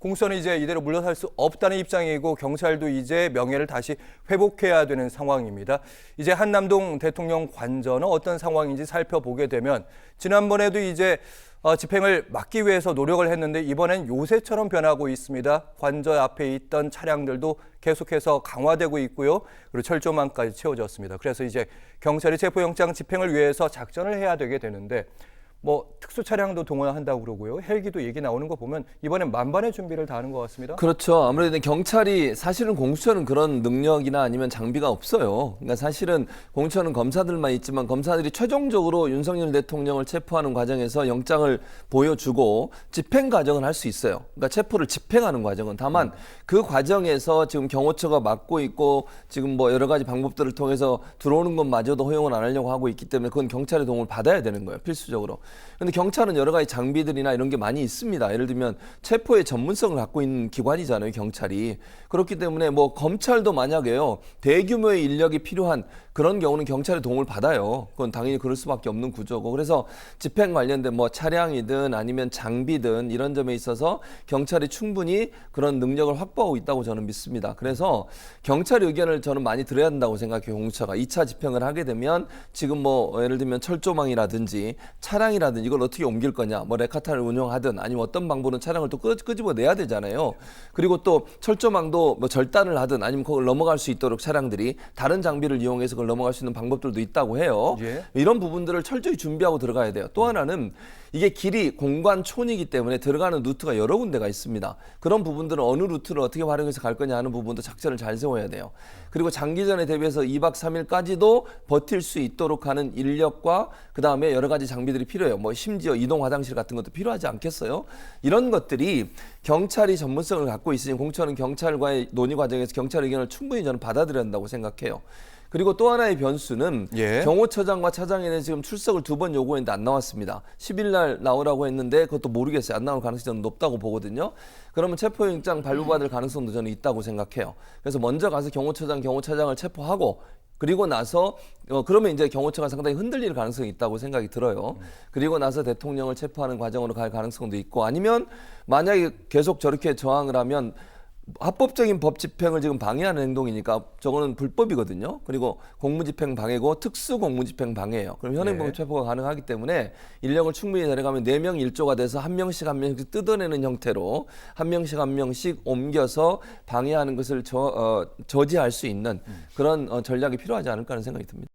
공수처는 이제 이대로 물러설 수 없다는 입장이고 경찰도 이제 명예를 다시 회복해야 되는 상황입니다. 이제 한남동 대통령 관저는 어떤 상황인지 살펴보게 되면 지난번에도 이제 집행을 막기 위해서 노력을 했는데 이번엔 요새처럼 변하고 있습니다. 관저 앞에 있던 차량들도 계속해서 강화되고 있고요. 그리고 철조망까지 채워졌습니다. 그래서 이제 경찰이 체포영장 집행을 위해서 작전을 해야 되게 되는데 특수 차량도 동원한다고 그러고요. 헬기도 얘기 나오는 거 보면 이번엔 만반의 준비를 다 하는 것 같습니다. 그렇죠. 아무래도 경찰이 사실은 공수처는 그런 능력이나 아니면 장비가 없어요. 그러니까 사실은 공수처는 검사들만 있지만 검사들이 최종적으로 윤석열 대통령을 체포하는 과정에서 영장을 보여주고 집행 과정은 할 수 있어요. 그러니까 체포를 집행하는 과정은. 다만 그 과정에서 지금 경호처가 맡고 있고 지금 여러 가지 방법들을 통해서 들어오는 것마저도 허용을 안 하려고 하고 있기 때문에 그건 경찰의 도움을 받아야 되는 거예요. 필수적으로. 근데 경찰은 여러 가지 장비들이나 이런 게 많이 있습니다. 예를 들면 체포의 전문성을 갖고 있는 기관이잖아요, 경찰이. 그렇기 때문에 검찰도 만약에요, 대규모의 인력이 필요한 그런 경우는 경찰의 도움을 받아요. 그건 당연히 그럴 수밖에 없는 구조고. 그래서 집행 관련된 차량이든 아니면 장비든 이런 점에 있어서 경찰이 충분히 그런 능력을 확보하고 있다고 저는 믿습니다. 그래서 경찰의 의견을 저는 많이 들어야 한다고 생각해요, 공수처가. 2차 집행을 하게 되면 지금 예를 들면 철조망이라든지 차량이라든지 이걸 어떻게 옮길 거냐, 레카타를 운영하든 아니면 어떤 방법으로 차량을 또 끄집어내야 되잖아요. 그리고 또 철조망도 절단을 하든 아니면 그걸 넘어갈 수 있도록 차량들이 다른 장비를 이용해서 그걸 넘어갈 수 있는 방법들도 있다고 해요. 예. 이런 부분들을 철저히 준비하고 들어가야 돼요. 또 하나는 이게 길이 공관촌이기 때문에 들어가는 루트가 여러 군데가 있습니다. 그런 부분들은 어느 루트를 어떻게 활용해서 갈 거냐 하는 부분도 작전을 잘 세워야 돼요. 그리고 장기전에 대비해서 2박 3일까지도 버틸 수 있도록 하는 인력과 그다음에 여러 가지 장비들이 필요해요. 심지어 이동 화장실 같은 것도 필요하지 않겠어요? 이런 것들이 경찰이 전문성을 갖고 있으니 공수처는 경찰과의 논의 과정에서 경찰 의견을 충분히 저는 받아들여야 한다고 생각해요. 그리고 또 하나의 변수는 경호처장과 차장에 대해 지금 출석을 2번 요구했는데 안 나왔습니다. 10일 날 나오라고 했는데 그것도 모르겠어요. 안 나올 가능성이 저는 높다고 보거든요. 그러면 체포영장 발부받을 가능성도 저는 있다고 생각해요. 그래서 먼저 가서 경호차장을 체포하고 그리고 나서 그러면 이제 경호처가 상당히 흔들릴 가능성이 있다고 생각이 들어요. 그리고 나서 대통령을 체포하는 과정으로 갈 가능성도 있고 아니면 만약에 계속 저렇게 저항을 하면 합법적인 법 집행을 지금 방해하는 행동이니까 저거는 불법이거든요. 그리고 공무집행 방해고 특수 공무집행 방해예요. 그럼 현행범 체포가 가능하기 때문에 인력을 충분히 데려가면 4명 1조가 돼서 한 명씩 뜯어내는 형태로 한 명씩 옮겨서 방해하는 것을 저지할 수 있는 그런 전략이 필요하지 않을까 하는 생각이 듭니다.